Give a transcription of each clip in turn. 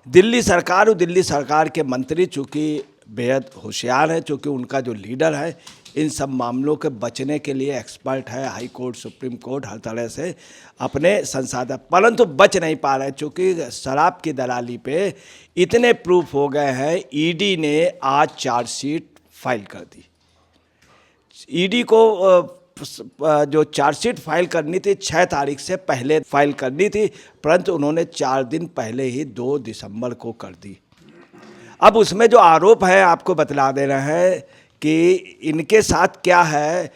दिल्ली सरकार और दिल्ली सरकार के मंत्री चूँकि बेहद होशियार हैं, चूँकि उनका जो लीडर है इन सब मामलों के बचने के लिए एक्सपर्ट है, हाई कोर्ट, सुप्रीम कोर्ट, हर तरह से अपने संसाधन, परंतु बच नहीं पा रहे चूँकि शराब की दलाली पे इतने प्रूफ हो गए हैं। ईडी ने आज चार्जशीट फाइल कर दी। ईडी को जो चार्जशीट फाइल करनी थी 6 तारीख से पहले फाइल करनी थी, परंतु उन्होंने 4 दिन पहले ही 2 दिसंबर को कर दी। अब उसमें जो आरोप है आपको बतला दे रहे हैं कि इनके साथ क्या है।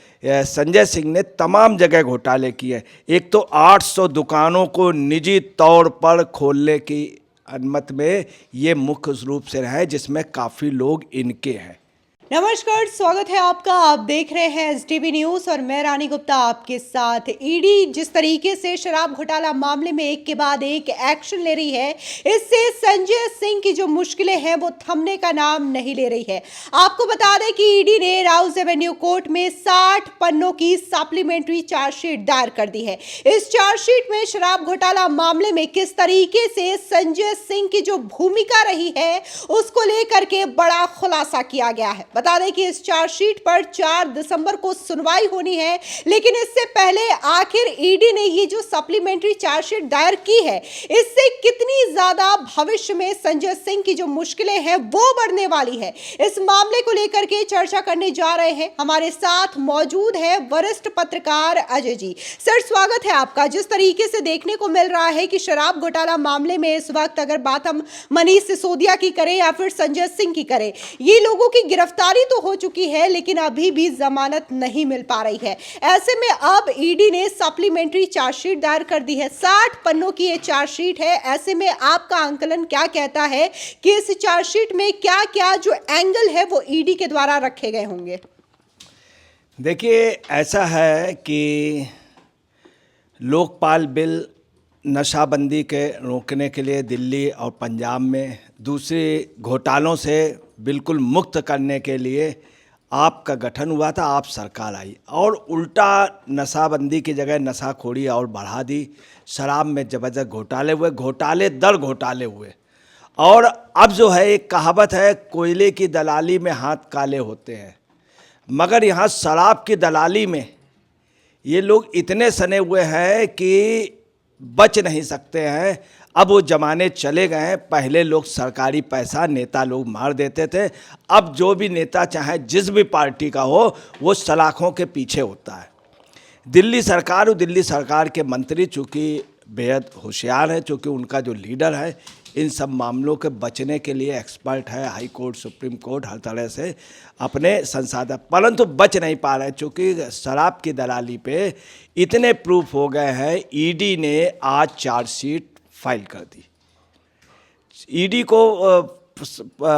संजय सिंह ने तमाम जगह घोटाले किए। एक तो 800 दुकानों को निजी तौर पर खोलने की अनुमति में ये मुख्य रूप से रहे, जिसमें काफ़ी लोग इनके हैं। नमस्कार, स्वागत है आपका। आप देख रहे हैं एसटीवी न्यूज और मैं रानी गुप्ता आपके साथ। ईडी जिस तरीके से शराब घोटाला मामले में एक के बाद एक एक्शन ले रही है, इससे संजय सिंह की जो मुश्किलें हैं वो थमने का नाम नहीं ले रही है। आपको बता दें कि ईडी ने राउज एवेन्यू कोर्ट में 60 पन्नों की सप्लीमेंट्री चार्जशीट दायर कर दी है। इस चार्जशीट में शराब घोटाला मामले में किस तरीके से संजय सिंह की जो भूमिका रही है उसको लेकर के बड़ा खुलासा किया गया है। बता दें कि इस चार्जशीट पर 4 दिसंबर को सुनवाई होनी है, लेकिन इससे पहले आखिर ईडी ने ये जो सप्लीमेंट्री चार्जशीट दायर की है, इससे कितनी ज्यादा भविष्य में संजय सिंह की जो मुश्किलें हैं वो बढ़ने वाली है। इस मामले को लेकर के चर्चा करने जा रहे हैं। हमारे साथ मौजूद है वरिष्ठ पत्रकार अजय जी। सर, स्वागत है आपका। जिस तरीके से देखने को मिल रहा है कि शराब घोटाला मामले में इस वक्त अगर बात हम मनीष सिसोदिया की करें या फिर संजय सिंह की करें, ये लोगों की गिरफ्तारी तो हो चुकी है लेकिन अभी भी जमानत नहीं मिल पा रही है। ऐसे में अब ईडी ने सप्लीमेंट्री चार्जशीट दायर कर दी है। 60 पन्नों की ये चार्जशीट है। ऐसे में आपका आंकलन क्या कहता है कि इस चार्जशीट में क्या क्या जो एंगल है वो ईडी के द्वारा रखे गए होंगे? देखिए, ऐसा है कि लोकपाल बिल नशाबंदी के रोकने के लिए दिल्ली और पंजाब में दूसरे घोटालों से बिल्कुल मुक्त करने के लिए आपका गठन हुआ था। आप सरकार आई और उल्टा नशाबंदी की जगह नशाखोरी और बढ़ा दी। शराब में ज़बरदस्त घोटाले हुए, घोटाले दर घोटाले हुए। और अब जो है एक कहावत है, कोयले की दलाली में हाथ काले होते हैं, मगर यहाँ शराब की दलाली में ये लोग इतने सने हुए हैं कि बच नहीं सकते हैं। अब वो ज़माने चले गए हैं। पहले लोग सरकारी पैसा नेता लोग मार देते थे। अब जो भी नेता चाहे जिस भी पार्टी का हो वो सलाखों के पीछे होता है। दिल्ली सरकार और दिल्ली सरकार के मंत्री चूँकि बेहद होशियार हैं, चूँकि उनका जो लीडर है इन सब मामलों के बचने के लिए एक्सपर्ट है, हाई कोर्ट, सुप्रीम कोर्ट, हर तरह से अपने संसाधन, परंतु बच नहीं पा रहे चूँकि शराब की दलाली पे इतने प्रूफ हो गए हैं। ईडी ने आज चार्जशीट फाइल कर दी। ईडी को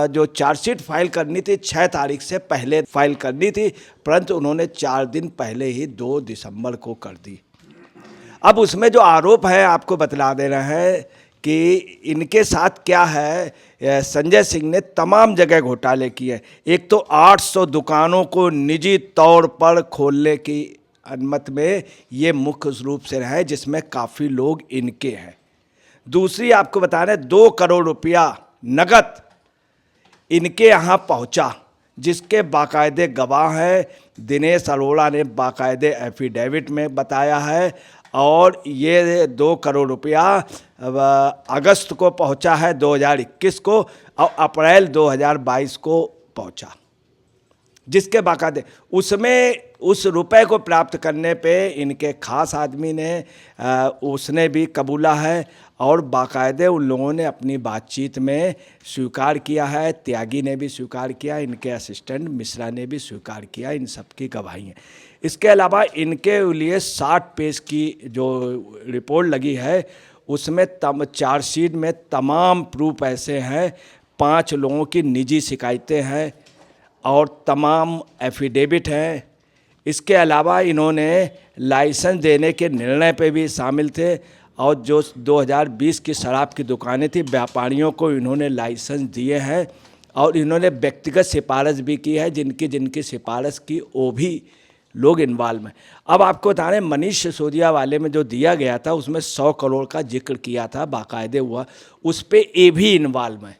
जो चार्जशीट फाइल करनी थी 6 तारीख से पहले फाइल करनी थी, परंतु उन्होंने 4 दिन पहले ही 2 दिसंबर को कर दी। अब उसमें जो आरोप है आपको बतला दे रहे हैं कि इनके साथ क्या है। संजय सिंह ने तमाम जगह घोटाले किए। एक तो 800 दुकानों को निजी तौर पर खोलने की अनुमति में ये मुख्य रूप से रहे, जिसमें काफ़ी लोग इनके हैं। दूसरी आपको बता रहे 2 करोड़ रुपया नगद इनके यहाँ पहुँचा, जिसके बाकायदे गवाह हैं। दिनेश अरोड़ा ने बाकायदे एफिडेविट में बताया है। और ये 2 करोड़ रुपया अगस्त को पहुंचा है 2021 को और अप्रैल 2022 को पहुंचा, जिसके बाकायदे उसमें उस रुपए को प्राप्त करने पे इनके खास आदमी ने उसने भी कबूला है और बाकायदे उन लोगों ने अपनी बातचीत में स्वीकार किया है। त्यागी ने भी स्वीकार किया, इनके असिस्टेंट मिश्रा ने भी स्वीकार किया। इन सब की गवाही है। इसके अलावा इनके लिए 60 पेज की जो रिपोर्ट लगी है उसमें चार्जशीट में तमाम प्रूफ ऐसे हैं। 5 लोगों की निजी शिकायतें हैं और तमाम एफिडेविट हैं। इसके अलावा इन्होंने लाइसेंस देने के निर्णय पे भी शामिल थे और जो 2020 की शराब की दुकानें थी, व्यापारियों को इन्होंने लाइसेंस दिए हैं और इन्होंने व्यक्तिगत सिफारिश भी की है। जिनकी जिनकी सिफारिश की वो भी लोग इन्वॉल्व हैं। अब आपको बता रहे हैं मनीष सिसोदिया वाले में जो दिया गया था उसमें 100 करोड़ का जिक्र किया था, बाकायदे हुआ, उस पर ये भी इन्वॉल्व है।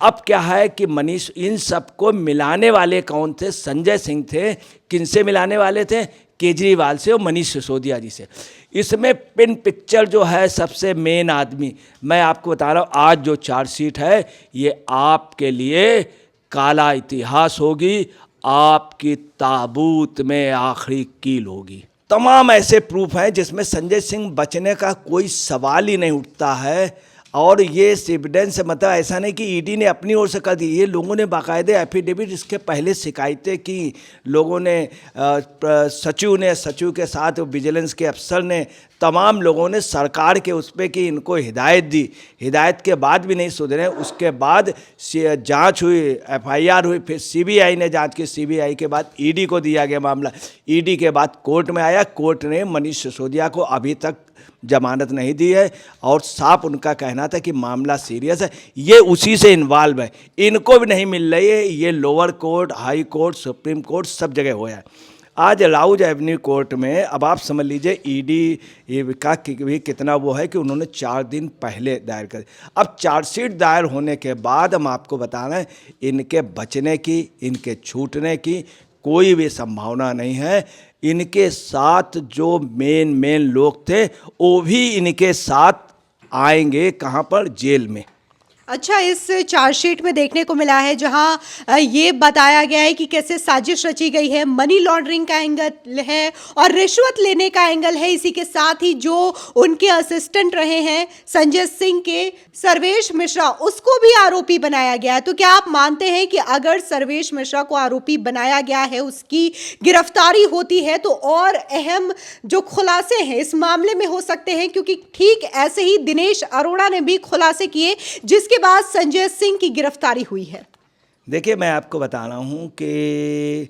अब क्या है कि मनीष, इन सबको मिलाने वाले कौन थे? संजय सिंह थे। किनसे मिलाने वाले थे? केजरीवाल से और मनीष सिसोदिया जी से। इसमें पिन पिक्चर जो है सबसे मेन आदमी, मैं आपको बता रहा हूँ, आज जो चार्जशीट है ये आपके लिए काला इतिहास होगी, आपकी ताबूत में आखिरी कील होगी। तमाम ऐसे प्रूफ हैं जिसमें संजय सिंह बचने का कोई सवाल ही नहीं उठता है। और ये एविडेंस, मतलब ऐसा नहीं कि ईडी ने अपनी ओर से कर दी, ये लोगों ने बाकायदे एफिडेविट इसके पहले शिकायतें की, लोगों ने सचिव के साथ विजिलेंस के अफसर ने, तमाम लोगों ने सरकार के उस पर कि इनको हिदायत दी। हिदायत के बाद भी नहीं सुधरे। उसके बाद जांच हुई, एफआईआर हुई, फिर सीबीआई ने जांच की, सीबीआई के बाद ईडी को दिया गया मामला, ईडी के बाद कोर्ट में आया, कोर्ट ने मनीष सिसोदिया को अभी तक जमानत नहीं दी है और साफ उनका कहना था कि मामला सीरियस है, ये उसी से इन्वॉल्व है, इनको भी नहीं मिल रही है। ये lower court, high court, supreme court सब जगह हुआ है। आज राउज एवेन्यू कोर्ट में, अब आप समझ लीजिए ईडी का भी कितना वो है कि उन्होंने 4 दिन पहले दायर कर। अब चार्जशीट दायर होने के बाद हम आपको बता रहे हैं इनके बचने की, इनके छूटने की कोई भी संभावना नहीं है। इनके साथ जो मेन लोग थे वो भी इनके साथ आएंगे, कहाँ पर? जेल में। अच्छा, इस चार्जशीट में देखने को मिला है जहां ये बताया गया है कि कैसे साजिश रची गई है, मनी लॉन्ड्रिंग का एंगल है और रिश्वत लेने का एंगल है। इसी के साथ ही जो उनके असिस्टेंट रहे हैं संजय सिंह के, सर्वेश मिश्रा, उसको भी आरोपी बनाया गया। तो क्या आप मानते हैं कि अगर सर्वेश मिश्रा को आरोपी बनाया गया है, उसकी गिरफ्तारी होती है, तो और अहम जो खुलासे हैं इस मामले में हो सकते हैं? क्योंकि ठीक ऐसे ही दिनेश अरोड़ा ने भी खुलासे किए जिसके बाद संजय सिंह की गिरफ्तारी हुई है। देखिए, मैं आपको बता रहा हूँ कि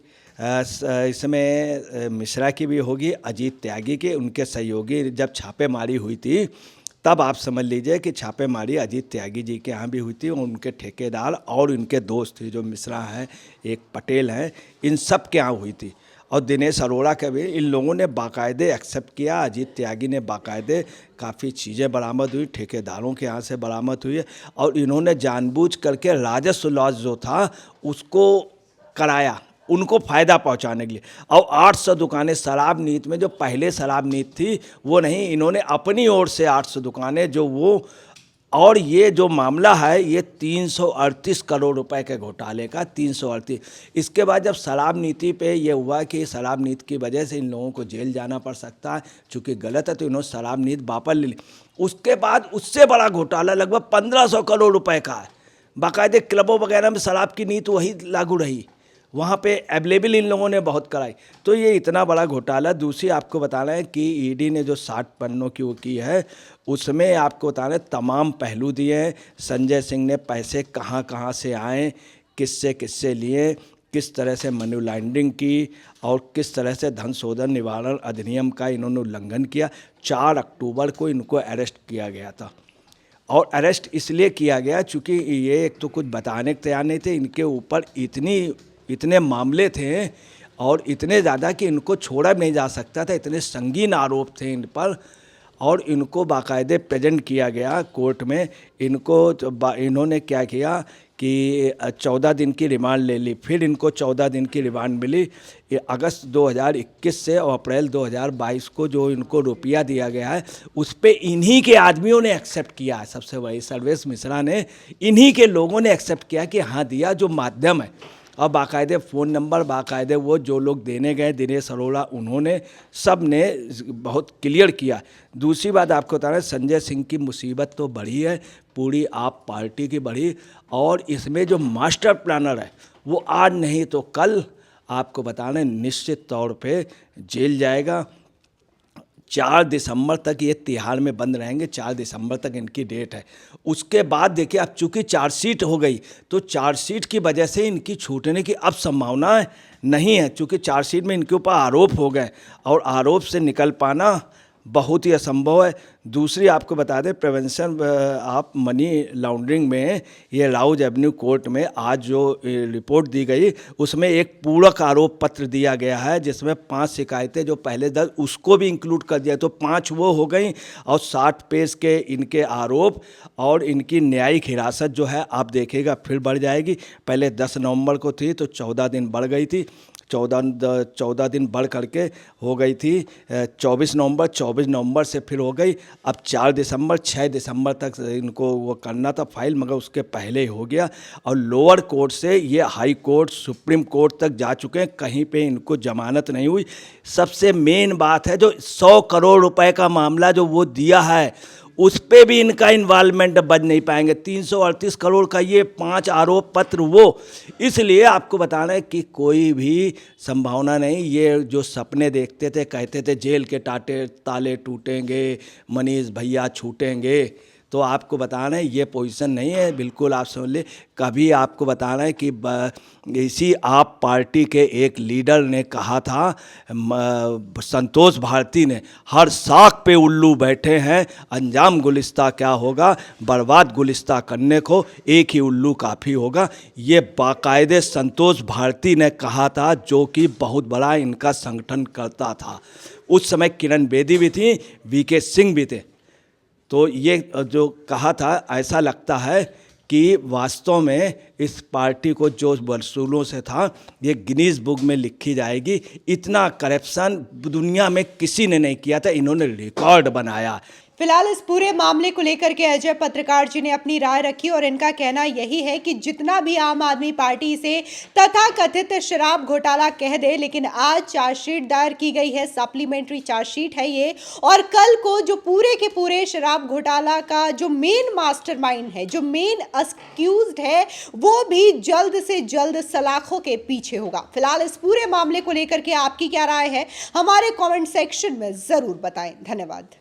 इसमें मिश्रा की भी होगी, अजीत त्यागी के, उनके सहयोगी जब छापेमारी हुई थी तब आप समझ लीजिए कि छापेमारी अजीत त्यागी जी के यहाँ भी हुई थी और उनके ठेकेदार और उनके दोस्त जो मिश्रा हैं, एक पटेल हैं, इन सब के यहाँ हुई थी। और दिनेश अरोड़ा का भी इन लोगों ने बाकायदे एक्सेप्ट किया। अजीत त्यागी ने बाकायदे काफ़ी चीज़ें बरामद हुई, ठेकेदारों के यहाँ से बरामद हुई है और इन्होंने जानबूझ करके राजस्व लॉस जो था उसको कराया, उनको फ़ायदा पहुंचाने के लिए। और 800 दुकानें शराब नीति में, जो पहले शराब नीति थी वो नहीं, इन्होंने अपनी ओर से 800 दुकानें जो वो, और ये जो मामला है ये 338 करोड़ रुपए के घोटाले का, 338। इसके बाद जब शराब नीति पे ये हुआ कि शराब नीति की वजह से इन लोगों को जेल जाना पड़ सकता है, चूँकि गलत है, तो इन्होंने शराब नीति वापस ले ली। उसके बाद उससे बड़ा घोटाला लगभग 1500 करोड़ रुपए का है। बाकायदे क्लबों वगैरह में शराब की नीति वही लागू रही, वहाँ पे अवेलेबल इन लोगों ने बहुत कराई। तो ये इतना बड़ा घोटाला। दूसरी आपको बताना है कि ईडी ने जो 60 पन्नों की वो की है उसमें आपको बताना है तमाम पहलू दिए हैं। संजय सिंह ने पैसे कहाँ कहाँ से आए, किससे किससे लिए, किस तरह से मनी लॉन्ड्रिंग की और किस तरह से धन शोधन निवारण अधिनियम का इन्होंने उल्लंघन किया। 4 अक्टूबर को इनको अरेस्ट किया गया था और अरेस्ट इसलिए किया गया चूँकि ये एक तो कुछ बताने के तैयार नहीं थे, इनके ऊपर इतने मामले थे और इतने ज़्यादा कि इनको छोड़ा भी नहीं जा सकता था, इतने संगीन आरोप थे इन पर। और इनको बाकायदे प्रेजेंट किया गया कोर्ट में। इन्होंने क्या किया कि 14 दिन की रिमांड ले ली, फिर इनको 14 दिन की रिमांड मिली। अगस्त 2021 से और अप्रैल 2022 को जो इनको रुपया दिया गया है उस पे इन्हीं के आदमियों ने एक्सेप्ट किया है। सबसे बड़ी सर्वेश मिश्रा ने, इन्हीं के लोगों ने एक्सेप्ट किया कि हाँ दिया, जो माध्यम है। और बाकायदे फ़ोन नंबर, बाकायदे वो जो लोग देने गए, दिनेश अरोड़ा, उन्होंने सब ने बहुत क्लियर किया। दूसरी बात आपको बता रहे हैं, संजय सिंह की मुसीबत तो बढ़ी है, पूरी आप पार्टी की बढ़ी। और इसमें जो मास्टर प्लानर है वो आज नहीं तो कल आपको बता रहे हैं निश्चित तौर पे जेल जाएगा। 4 दिसंबर तक ये तिहाड़ में बंद रहेंगे, 4 दिसंबर तक इनकी डेट है। उसके बाद देखिए, अब चूँकि चार्जशीट हो गई तो चार्जशीट की वजह से इनकी छूटने की अब संभावना नहीं है, चूँकि चार्जशीट में इनके ऊपर आरोप हो गए और आरोप से निकल पाना बहुत ही असंभव है। दूसरी आपको बता दें, प्रिवेंशन ऑफ मनी लॉन्ड्रिंग में ये राउज एवेन्यू कोर्ट में आज जो रिपोर्ट दी गई उसमें एक पूरक आरोप पत्र दिया गया है, जिसमें 5 शिकायतें जो पहले दर्ज उसको भी इंक्लूड कर दिया, तो 5 वो हो गई और 60 पेज के इनके आरोप और इनकी न्यायिक हिरासत जो है आप देखिएगा फिर बढ़ जाएगी। पहले 10 नवंबर को थी तो 14 दिन बढ़ गई थी, 14 दिन बढ़ करके हो गई थी 24 नवंबर से फिर हो गई अब 6 दिसंबर तक इनको वो करना था फाइल, मगर उसके पहले ही हो गया। और लोअर कोर्ट से ये हाई कोर्ट सुप्रीम कोर्ट तक जा चुके हैं, कहीं पे इनको जमानत नहीं हुई। सबसे मेन बात है जो 100 करोड़ रुपए का मामला जो वो दिया है उस पे भी इनका इन्वॉल्वमेंट बच नहीं पाएंगे। 338 करोड़ का ये 5 आरोप पत्र वो, इसलिए आपको बताना है कि कोई भी संभावना नहीं। ये जो सपने देखते थे, कहते थे जेल के ताले टूटेंगे, मनीष भैया छूटेंगे, तो आपको बताना है ये पोजीशन नहीं है, बिल्कुल आप समझ ले। कभी आपको बताना है कि इसी आप पार्टी के एक लीडर ने कहा था, संतोष भारती ने, हर साख पे उल्लू बैठे हैं, अंजाम गुलिस्ता क्या होगा, बर्बाद गुलिस्ता करने को एक ही उल्लू काफ़ी होगा। ये बाकायदे संतोष भारती ने कहा था, जो कि बहुत बड़ा इनका संगठन करता था। उस समय किरण बेदी भी थी, वीके सिंह भी थे। तो ये जो कहा था, ऐसा लगता है कि वास्तव में इस पार्टी को जो वसूलों से था ये गिनीज बुक में लिखी जाएगी। इतना करप्शन दुनिया में किसी ने नहीं किया था, इन्होंने रिकॉर्ड बनाया। फिलहाल इस पूरे मामले को लेकर के अजय पत्रकार जी ने अपनी राय रखी और इनका कहना यही है कि जितना भी आम आदमी पार्टी इसे तथाकथित शराब घोटाला कह दे, लेकिन आज चार्जशीट दायर की गई है, सप्लीमेंट्री चार्जशीट है ये, और कल को जो पूरे के पूरे शराब घोटाला का जो मेन मास्टरमाइंड है, जो मेन अक्यूज्ड है, वो भी जल्द से जल्द सलाखों के पीछे होगा। फिलहाल इस पूरे मामले को लेकर के आपकी क्या राय है, हमारे कॉमेंट सेक्शन में जरूर बताएं। धन्यवाद।